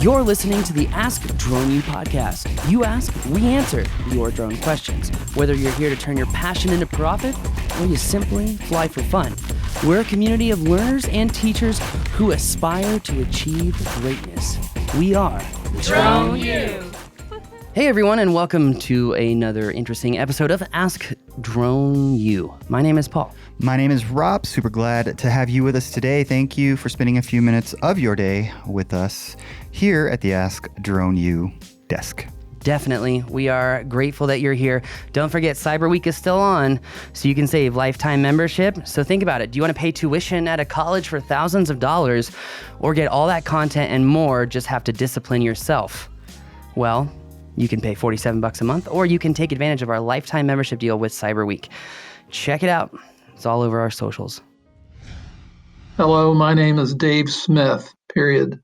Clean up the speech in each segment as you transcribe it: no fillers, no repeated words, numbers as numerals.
You're listening to the Ask Drone U podcast. You ask, we answer your drone questions. Whether you're here to turn your passion into profit or you simply fly for fun, we're a community of learners and teachers who aspire to achieve greatness. We are Drone U. Hey everyone, and welcome to another interesting episode of Ask Drone U. My name is Paul. My name is Rob. Super glad to have you with us today. Thank you for spending a few minutes of your day with us here at the Ask Drone U desk. Definitely. We are grateful that you're here. Don't forget, Cyber Week is still on, so you can save lifetime membership. So think about it. Do you want to pay tuition at a college for thousands of dollars or get all that content and more, just have to discipline yourself? Well, you can pay $47 a month, or you can take advantage of our lifetime membership deal with Cyber Week. Check it out. It's all over our socials. Hello, my name is Dave Smith, period.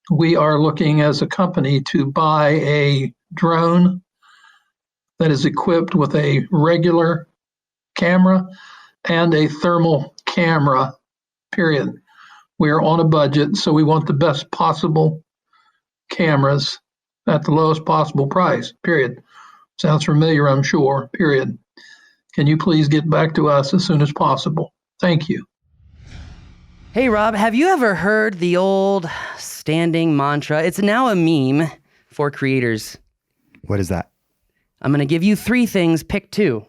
We are looking as a company to buy a drone that is equipped with a regular camera and a thermal camera, period. We are on a budget, so we want the best possible cameras at the lowest possible price, period. Sounds familiar, I'm sure, period. Can you please get back to us as soon as possible? Thank you. Hey, Rob, have you ever heard the old standing mantra? It's now a meme for creators. What is that? I'm going to give you three things. Pick two.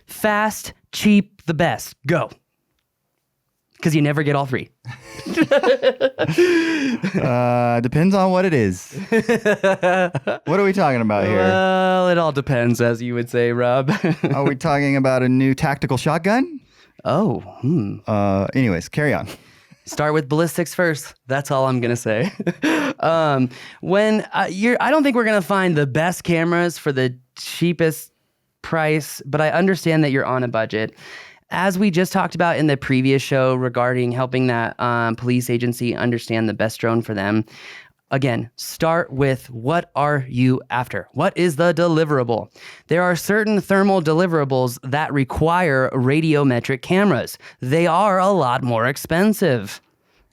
Fast, cheap, the best. Go. Because you never get all three. Depends on what it is. What are we talking about here? Well, it all depends, as you would say, Rob. Are we talking about a new tactical shotgun? Oh, Anyways, carry on. Start with ballistics first. That's all I'm gonna say. I don't think we're gonna find the best cameras for the cheapest price, but I understand that you're on a budget. As we just talked about in the previous show regarding helping that police agency understand the best drone for them, again, start with what are you after? What is the deliverable? There are certain thermal deliverables that require radiometric cameras. They are a lot more expensive.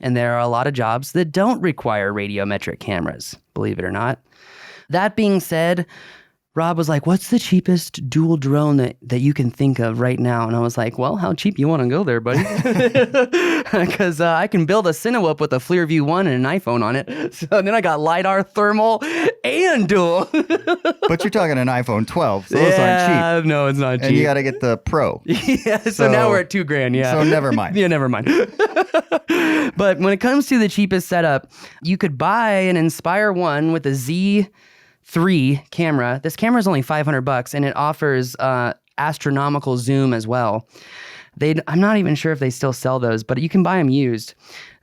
And there are a lot of jobs that don't require radiometric cameras, believe it or not. That being said, Rob was like, what's the cheapest dual drone that you can think of right now? And I was like, well, how cheap you want to go there, buddy? Because I can build a Cinewhoop with a FLIR View 1 and an iPhone on it. So then I got LiDAR, thermal, and dual. But you're talking an iPhone 12, so those aren't cheap. No, it's not cheap. And you got to get the Pro. Yeah, so now we're at $2,000, yeah. So never mind. Yeah, never mind. But when it comes to the cheapest setup, you could buy an Inspire 1 with a Z3 camera. This camera is only $500 and it offers astronomical zoom as well. I'm not even sure if they still sell those, but you can buy them used.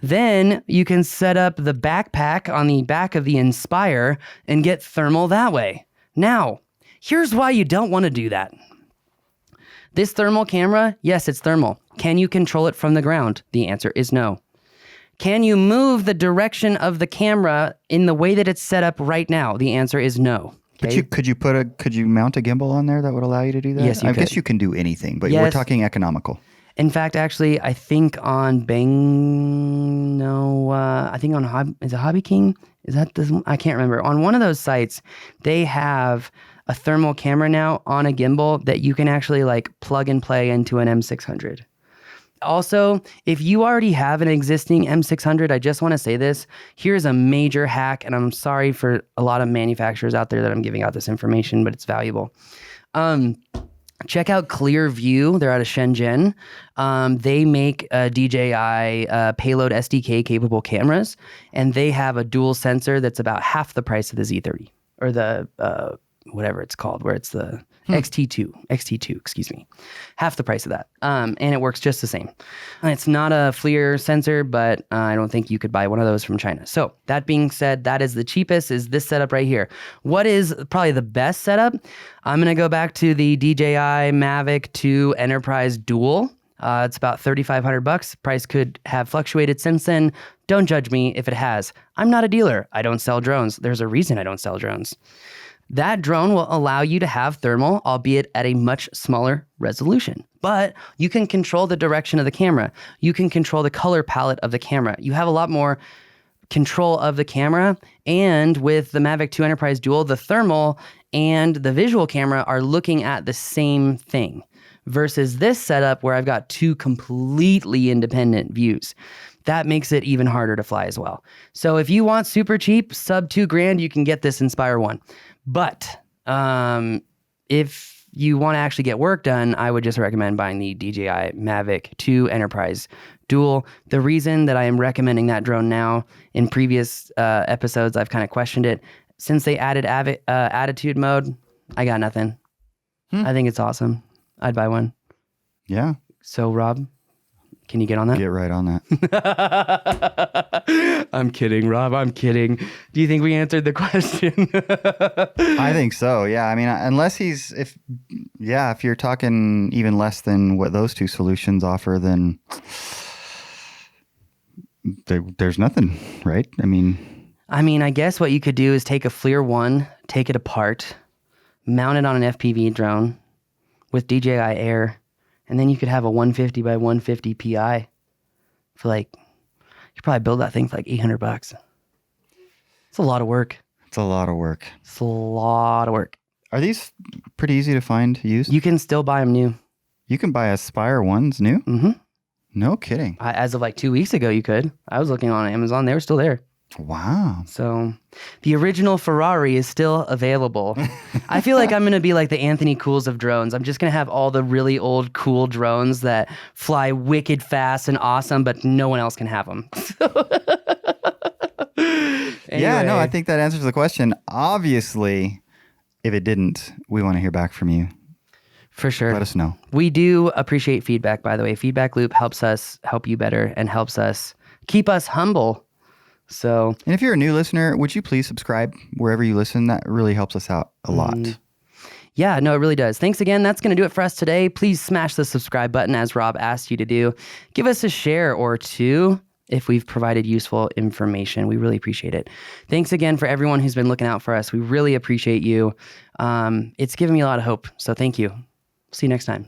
Then you can set up the backpack on the back of the Inspire and get thermal that way. Now, here's why you don't want to do that. This thermal camera, yes, it's thermal. Can you control it from the ground? The answer is no. Can you move the direction of the camera in the way that it's set up right now? The answer is no. Okay? But could you mount a gimbal on there that would allow you to do that? Yes, you I could. guess you can do anything, but Yes. we're talking economical. In fact, actually, I think on is it Hobby King? Is that this? I can't remember. On one of those sites, they have a thermal camera now on a gimbal that you can actually like plug and play into an M600. Also, if you already have an existing M600, I just want to say this. Here's a major hack, and I'm sorry for a lot of manufacturers out there that I'm giving out this information, but it's valuable. Check out Clearview. They're out of Shenzhen. They make DJI payload SDK capable cameras, and they have a dual sensor that's about half the price of the Z30 or the whatever it's called, where it's the XT2, excuse me. Half the price of that. And it works just the same. It's not a FLIR sensor, but I don't think you could buy one of those from China. So that being said, that is the cheapest, is this setup right here. What is probably the best setup? I'm going to go back to the DJI Mavic 2 Enterprise Dual. It's about $3,500. Price could have fluctuated since then. Don't judge me if it has. I'm not a dealer. I don't sell drones. There's a reason I don't sell drones. That drone will allow you to have thermal, albeit at a much smaller resolution. But you can control the direction of the camera. You can control the color palette of the camera. You have a lot more control of the camera. And with the Mavic 2 Enterprise Dual, the thermal and the visual camera are looking at the same thing versus this setup where I've got two completely independent views. That makes it even harder to fly as well. So if you want super cheap, sub $2,000, you can get this Inspire 1. But if you want to actually get work done, I would just recommend buying the DJI Mavic 2 Enterprise Dual. The reason that I am recommending that drone now, in previous episodes, I've kind of questioned it. Since they added attitude mode, I got nothing. I think it's awesome. I'd buy one. Yeah. So, Rob, can you get on that? Get right on that. I'm kidding, Rob. I'm kidding. Do you think we answered the question? I think so. Yeah. I mean, unless if you're talking even less than what those two solutions offer, then there's nothing, right? I mean, I guess what you could do is take a FLIR 1, take it apart, mount it on an FPV drone with DJI Air, and then you could have a 150 by 150 PI for you could probably build that thing for like $800. It's a lot of work. it's a lot of work. It's a lot of work. Are these pretty easy to find used? You can still buy them new. You can buy Aspire ones new? Mm-hmm. No kidding. As of 2 weeks ago, you could. I was looking on Amazon. They were still there. Wow. So the original Ferrari is still available. I feel like I'm going to be like the Anthony Cools of drones. I'm just going to have all the really old cool drones that fly wicked fast and awesome, but no one else can have them. Yeah, no, I think that answers the question. Obviously, if it didn't, we want to hear back from you. For sure. Let us know. We do appreciate feedback, by the way. Feedback loop helps us help you better and helps us keep us humble. So, And if you're a new listener, would you please subscribe wherever you listen? That really helps us out a lot. Yeah, no, it really does. Thanks again. That's going to do it for us today. Please smash the subscribe button as Rob asked you to do. Give us a share or two if we've provided useful information. We really appreciate it. Thanks again for everyone who's been looking out for us. We really appreciate you. It's given me a lot of hope. So thank you. See you next time.